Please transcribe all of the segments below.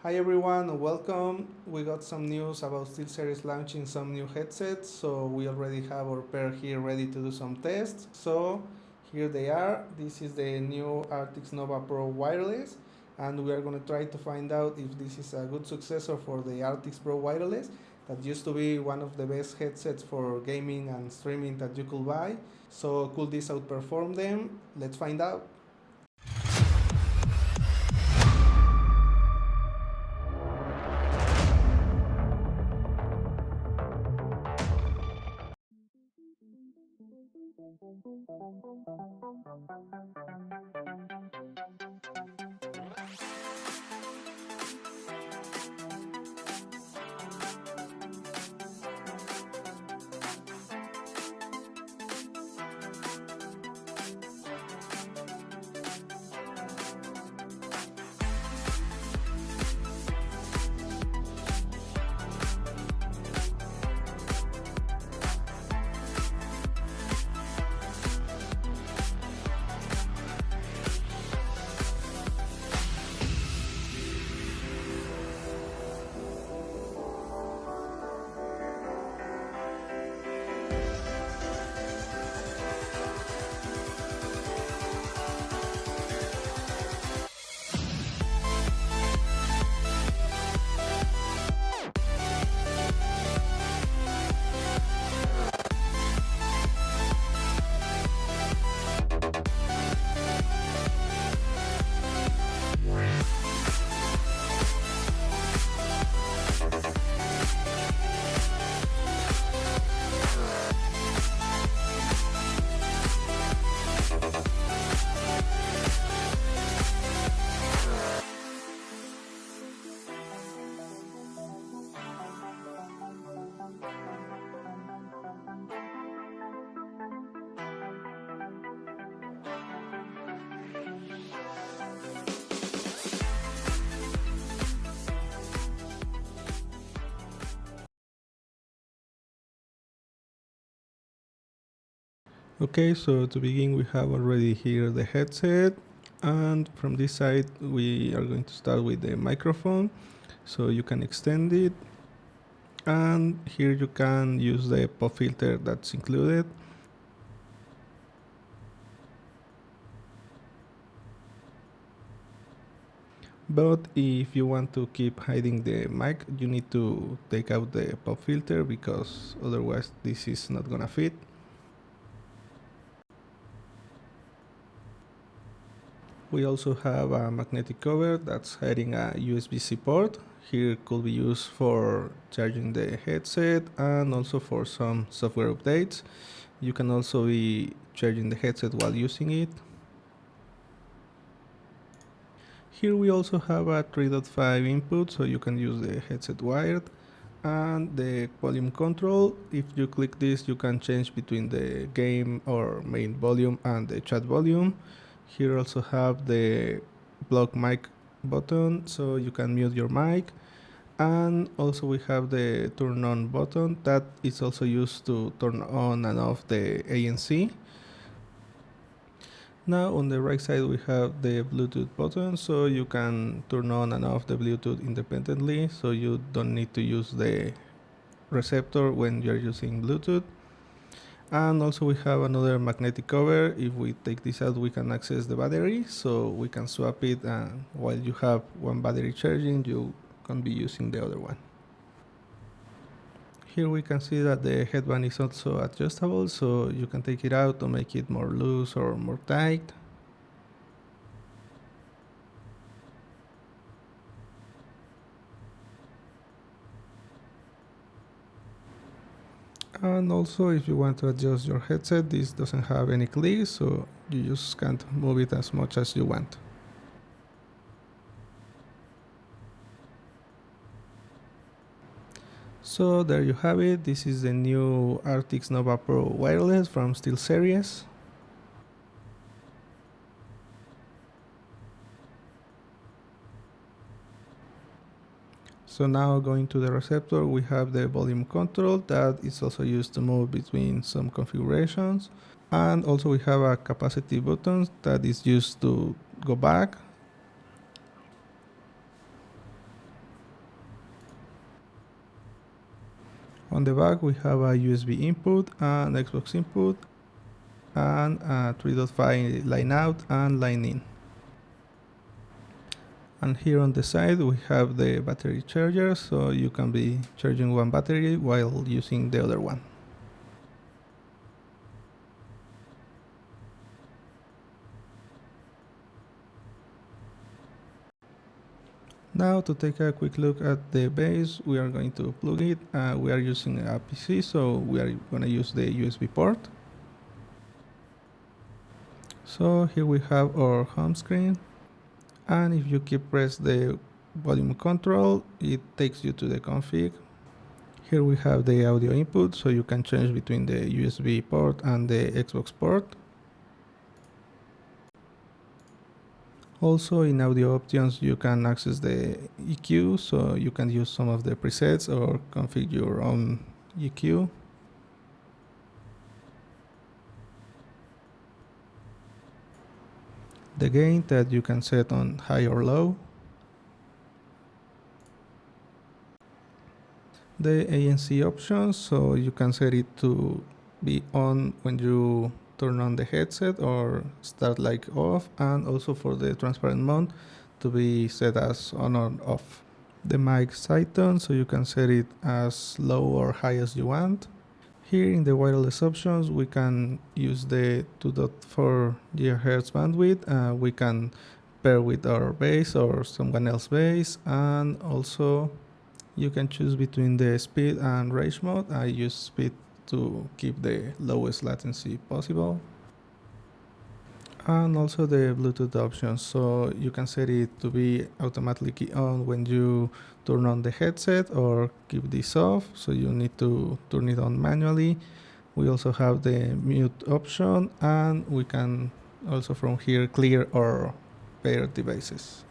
Hi everyone, and welcome. We got some news about SteelSeries launching some new headsets, so we already have our pair here ready to do some tests. So here they are. This is the new Arctis Nova Pro Wireless, and we are going to try to find out if this is a good successor for the Arctis Pro Wireless that used to be one of the best headsets for gaming and streaming that you could buy. So could this outperform them? Let's find out. Okay, so to begin, we have already here the headset, and from this side we are going to start with the microphone, so you can extend it, and here you can use the pop filter that's included. But if you want to keep hiding the mic, you need to take out the pop filter because otherwise this is not gonna fit. We also have a magnetic cover that's hiding a USB-C port. Here could be used for charging the headset and also for some software updates. You can also be charging the headset while using it. Here we also have a 3.5 input, so you can use the headset wired. And the volume control, if you click this, you can change between the game or main volume and the chat volume. Here also have the block mic button, so you can mute your mic. And also we have the turn on button that is also used to turn on and off the ANC. Now on the right side we have the Bluetooth button, so you can turn on and off the Bluetooth independently, so you don't need to use the receptor when you're using Bluetooth. And also we have another magnetic cover. If we take this out, we can access the battery, so we can swap it, and while you have one battery charging, you can be using the other one. Here we can see that the headband is also adjustable, so you can take it out to make it more loose or more tight. And also if you want to adjust your headset, this doesn't have any clicks, so you just can't move it as much as you want. So there you have it. This is the new Arctis Nova Pro Wireless from SteelSeries. So now going to the receptor, we have the volume control that is also used to move between some configurations. And also we have a capacity button that is used to go back. On the back we have a USB input and Xbox input and a 3.5 line out and line in. And here on the side we have the battery charger, so you can be charging one battery while using the other one. Now to take a quick look at the base, we are going to plug it. We are using a PC, so we are going to use the USB port. So here we have our home screen, and if you keep press the volume control, it takes you to the config. Here we have the audio input, so you can change between the USB port and the Xbox port. Also in audio options you can access the EQ, so you can use some of the presets or configure your own EQ. The gain that you can set on high or low. The ANC options, so you can set it to be on when you turn on the headset or start like off, and also for the transparent mode to be set as on or off. The mic side tone, so you can set it as low or high as you want. Here in the wireless options we can use the 2.4 GHz bandwidth. We can pair with our bass or someone else's bass, and also you can choose between the speed and range mode. I use speed to keep the lowest latency possible. And also the Bluetooth options, so you can set it to be automatically on when you turn on the headset or keep this off, so you need to turn it on manually. We also have the mute option, and we can also from here clear or pair devices.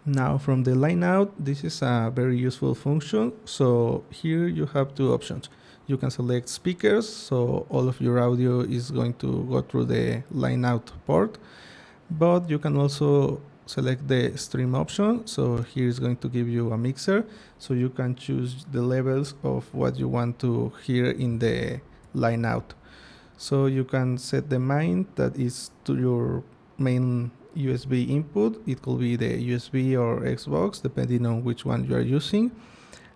Now from the line out, this is a very useful function. So here you have two options. You can select speakers, so all of your audio is going to go through the line out port, but you can also select the stream option. So here is going to give you a mixer, so you can choose the levels of what you want to hear in the line out. So you can set the main that is to your main USB input. It could be the USB or Xbox depending on which one you are using.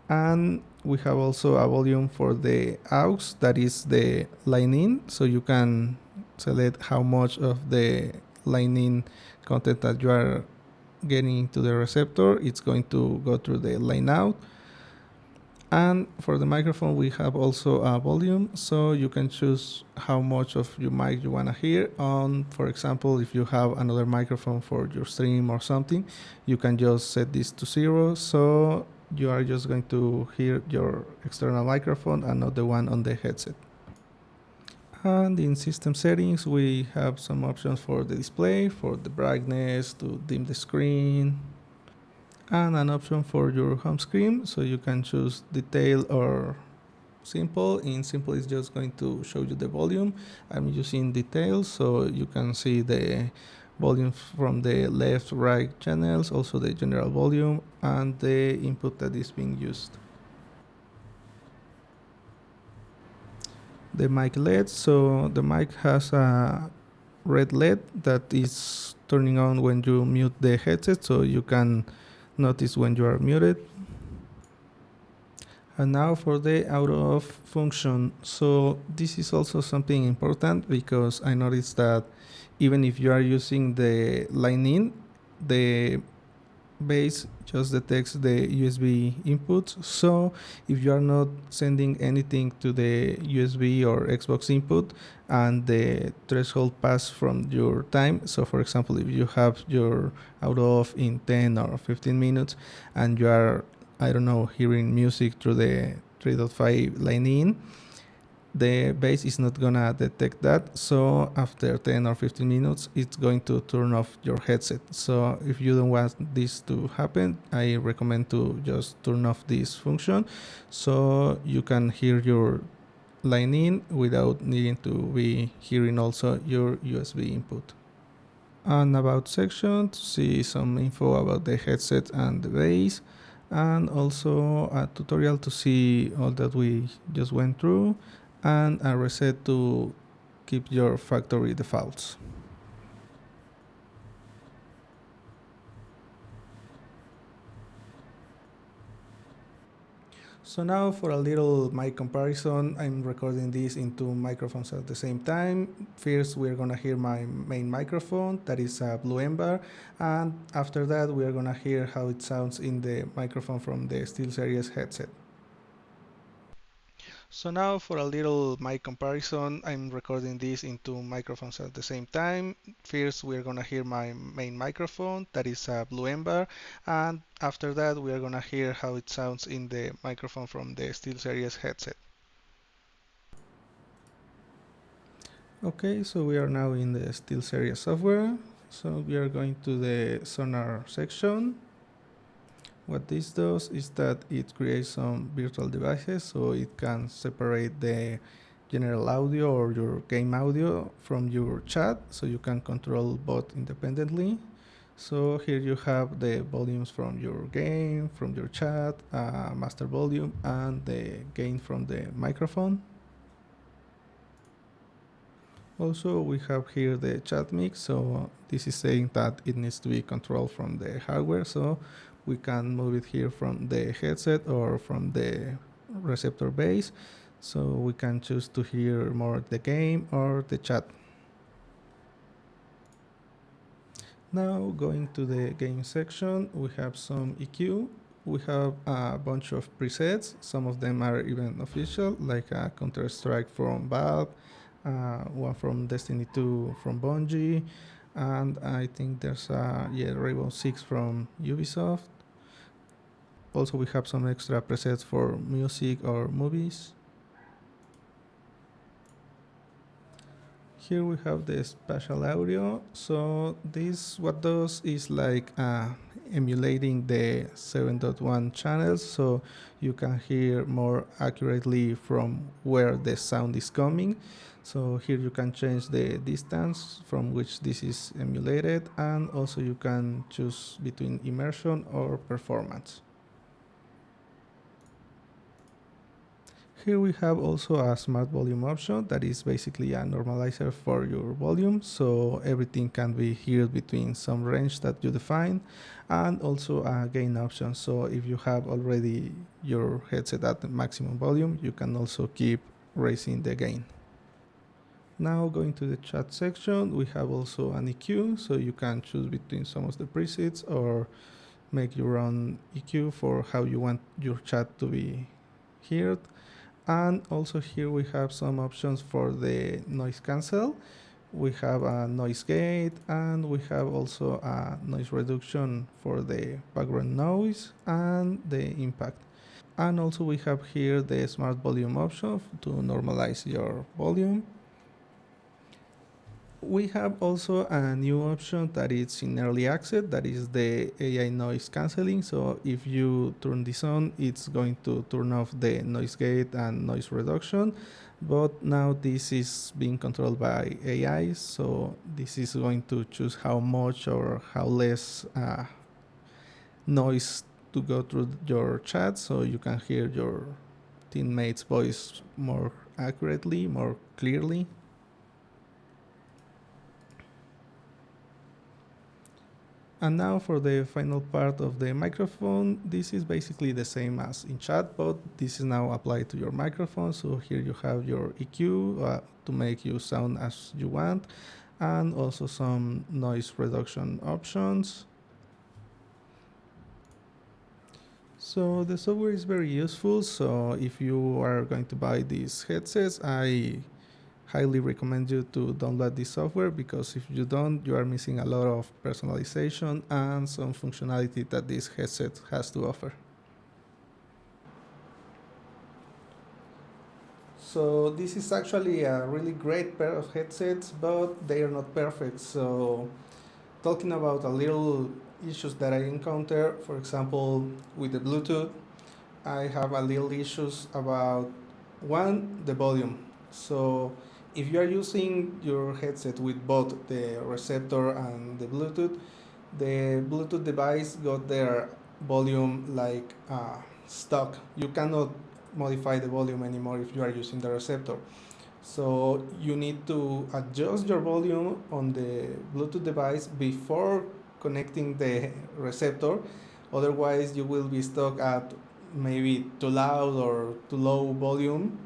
And we have also a volume for the aux, that is the line in, so you can select how much of the line in content that you are getting to the receptor it's going to go through the line out. And for the microphone we have also a volume, so you can choose how much of your mic you want to hear on. For example, if you have another microphone for your stream or something, you can just set this to 0, so you are just going to hear your external microphone and not the one on the headset. And in system settings we have some options for the display, for the brightness, to dim the screen, and an option for your home screen, so you can choose detail or simple. In simple it's just going to show you the volume. I'm using detail, so you can see the volume from the left, right channels, also the general volume and the input that is being used. The mic LED, so the mic has a red LED that is turning on when you mute the headset, so you can notice when you are muted. And now for the auto off function. So this is also something important, because I noticed that even if you are using the line in, the base just detects the USB inputs. So if you are not sending anything to the USB or Xbox input and the threshold pass from your time, so for example if you have your auto off in 10 or 15 minutes and you are, I don't know, hearing music through the 3.5 line in, the base is not gonna detect that, so after 10 or 15 minutes it's going to turn off your headset. So if you don't want this to happen, I recommend to just turn off this function so you can hear your line in without needing to be hearing also your USB input. And about section, to see some info about the headset and the base. and also a tutorial to see all that we just went through, and a reset to keep your factory defaults. So now for a little mic comparison, I'm recording this in two microphones at the same time. First, we're gonna hear my main microphone, that is a Blue Ember, and after that, we're gonna hear how it sounds in the microphone from the SteelSeries headset. So now for a little mic comparison, I'm recording this in two microphones at the same time. First, we're gonna hear my main microphone, that is a Blue Ember, and after that, we are gonna hear how it sounds in the microphone from the SteelSeries headset. Okay, so we are now in the SteelSeries software. So we are going to the sonar section. What this does is that it creates some virtual devices, so it can separate the general audio or your game audio from your chat, so you can control both independently. So here you have the volumes from your game, from your chat, master volume, and the gain from the microphone. Also, we have here the chat mix, so this is saying that it needs to be controlled from the hardware, so we can move it here from the headset or from the receptor base, so we can choose to hear more the game or the chat. Now going to the game section, we have some EQ. We have a bunch of presets. Some of them are even official, like Counter-Strike from Valve, one from Destiny 2 from Bungie, and I think there's Rainbow Six from Ubisoft. Also, we have some extra presets for music or movies. Here we have the spatial audio. So this what does is like emulating the 7.1 channels, so you can hear more accurately from where the sound is coming. So here you can change the distance from which this is emulated, and also you can choose between immersion or performance. Here we have also a smart volume option that is basically a normalizer for your volume, so everything can be heard between some range that you define, and also a gain option. So if you have already your headset at the maximum volume, you can also keep raising the gain. Now going to the chat section, we have also an EQ, so you can choose between some of the presets or make your own EQ for how you want your chat to be heard. And also here we have some options for the noise cancel. We have a noise gate, and we have also a noise reduction for the background noise and the impact. And also we have here the smart volume option to normalize your volume. We have also a new option that is in early access, that is the AI noise cancelling. So if you turn this on, it's going to turn off the noise gate and noise reduction. But now this is being controlled by AI, so this is going to choose how much or how less noise to go through your chat, so you can hear your teammate's voice more accurately, more clearly. And now for the final part of the microphone, this is basically the same as in chat, but this is now applied to your microphone. So here you have your EQ to make you sound as you want, and also some noise reduction options. So the software is very useful. So if you are going to buy these headsets, I highly recommend you to download this software, because if you don't, you are missing a lot of personalization and some functionality that this headset has to offer. So this is actually a really great pair of headsets, but they are not perfect. So talking about a little issues that I encounter, for example, with the Bluetooth, I have a little issues about one, the volume. So if you are using your headset with both the receptor and the Bluetooth device got their volume like stock. You cannot modify the volume anymore if you are using the receptor. So you need to adjust your volume on the Bluetooth device before connecting the receptor. Otherwise, you will be stuck at maybe too loud or too low volume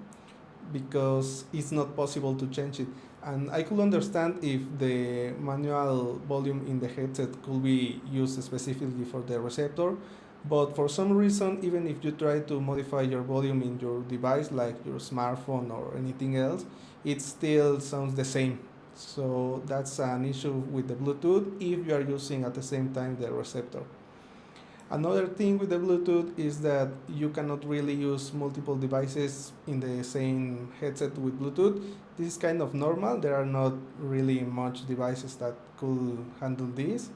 because it's not possible to change it. And I could understand if the manual volume in the headset could be used specifically for the receptor, but for some reason, even if you try to modify your volume in your device, like your smartphone or anything else, it still sounds the same. So that's an issue with the Bluetooth if you are using at the same time the receptor. Another thing with the Bluetooth is that you cannot really use multiple devices in the same headset with Bluetooth. This is kind of normal. There are not really much devices that could handle this.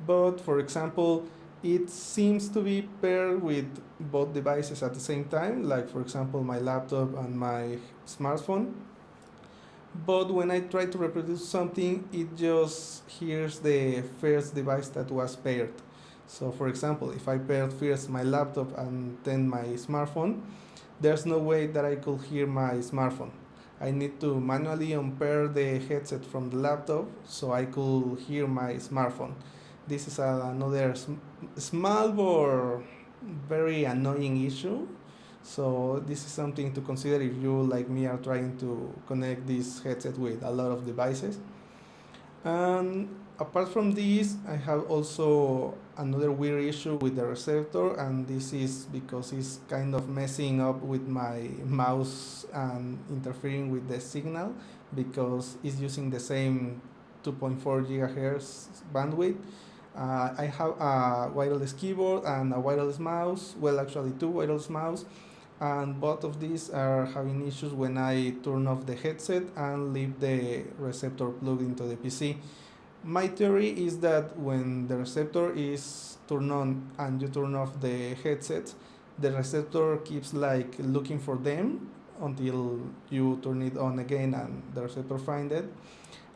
But for example, it seems to be paired with both devices at the same time, like for example my laptop and my smartphone. But when I try to reproduce something, it just hears the first device that was paired. So for example, if I paired first my laptop and then my smartphone, there's no way that I could hear my smartphone. I need to manually unpair the headset from the laptop so I could hear my smartphone. This is another small but very annoying issue. So this is something to consider if you, like me, are trying to connect this headset with a lot of devices. And apart from this, I have also another weird issue with the receptor, and this is because it's kind of messing up with my mouse and interfering with the signal because it's using the same 2.4 gigahertz bandwidth. I have a wireless keyboard and a wireless mouse, well, actually, two wireless mouse, and both of these are having issues when I turn off the headset and leave the receptor plugged into the PC. My theory is that when the receptor is turned on and you turn off the headset, the receptor keeps like looking for them until you turn it on again and the receptor finds it.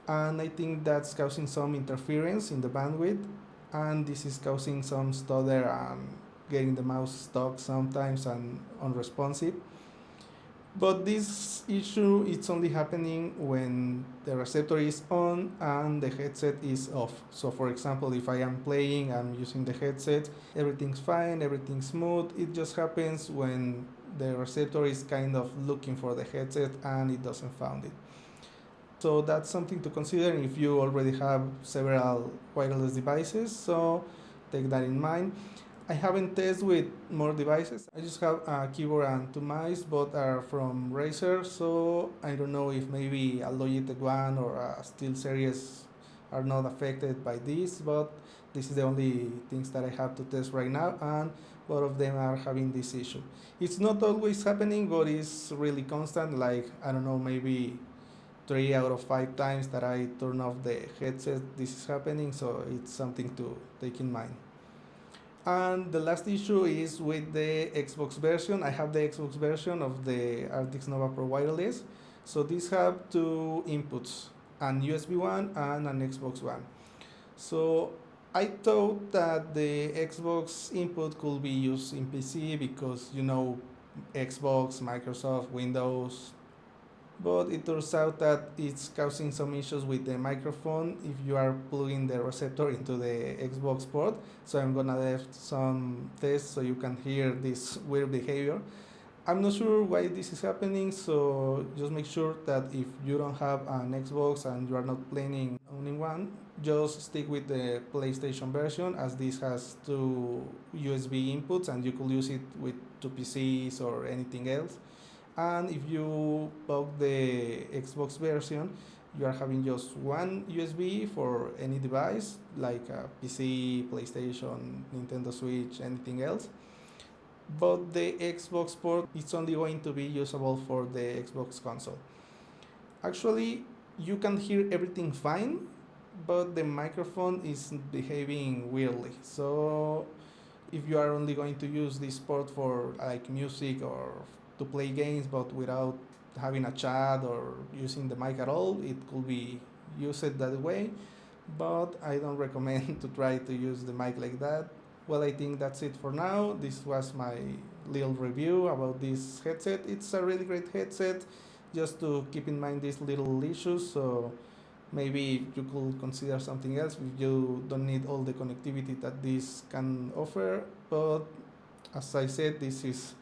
And I think that's causing some interference in the bandwidth, and this is causing some stutter and getting the mouse stuck sometimes and unresponsive. But this issue it's only happening when the receptor is on and the headset is off. So for example, if I am playing, I'm using the headset, everything's fine, everything's smooth. It just happens when the receptor is kind of looking for the headset and it doesn't find it. So that's something to consider if you already have several wireless devices, so take that in mind. I haven't tested with more devices. I just have a keyboard and two mice. Both are from Razer, so I don't know if maybe a Logitech One or a SteelSeries are not affected by this, but this is the only things that I have to test right now, and both of them are having this issue. It's not always happening, but it's really constant, like, I don't know, maybe 3 out of 5 times that I turn off the headset, this is happening, so it's something to take in mind. And the last issue is with the Xbox version. I have the Xbox version of the Arctis Nova Pro Wireless. So these have two inputs, an USB one and an Xbox One. So I thought that the Xbox input could be used in PC because, you know, Xbox, Microsoft, Windows, but it turns out that it's causing some issues with the microphone if you are plugging the receptor into the Xbox port. So I'm gonna left some tests so you can hear this weird behavior. I'm not sure why this is happening, so just make sure that if you don't have an Xbox and you are not planning owning one, just stick with the PlayStation version, as this has two USB inputs and you could use it with two PCs or anything else. And if you bought the Xbox version, you are having just one USB for any device like a PC, PlayStation, Nintendo Switch, anything else. But the Xbox port is only going to be usable for the Xbox console. Actually, you can hear everything fine, but the microphone is behaving weirdly. So if you are only going to use this port for like music or to play games but without having a chat or using the mic at all, it could be used that way, but I don't recommend to try to use the mic like that. Well, I think that's it for now. This was my little review about this headset. It's a really great headset, just to keep in mind these little issues. So maybe you could consider something else if you don't need all the connectivity that this can offer. But as I said, this is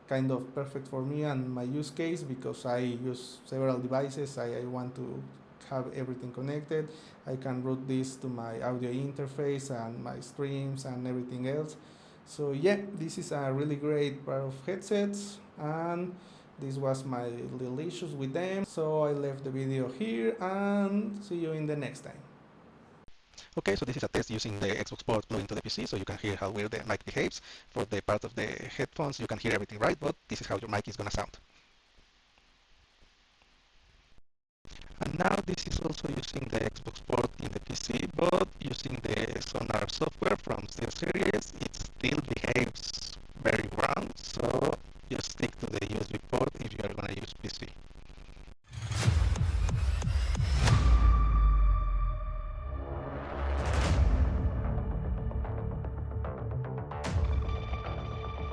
kind of perfect for me and my use case because I use several devices. I want to have everything connected. I can route this to my audio interface and my streams and everything else. So yeah, this is a really great pair of headsets, and this was my little issues with them. So I left the video here and see you in the next time. Okay, so this is a test using the Xbox port plugged into the PC, so you can hear how well the mic behaves. For the part of the headphones, you can hear everything right, but this is how your mic is gonna sound. And now this is also using the Xbox port in the PC, but using the Sonar software from SteelSeries.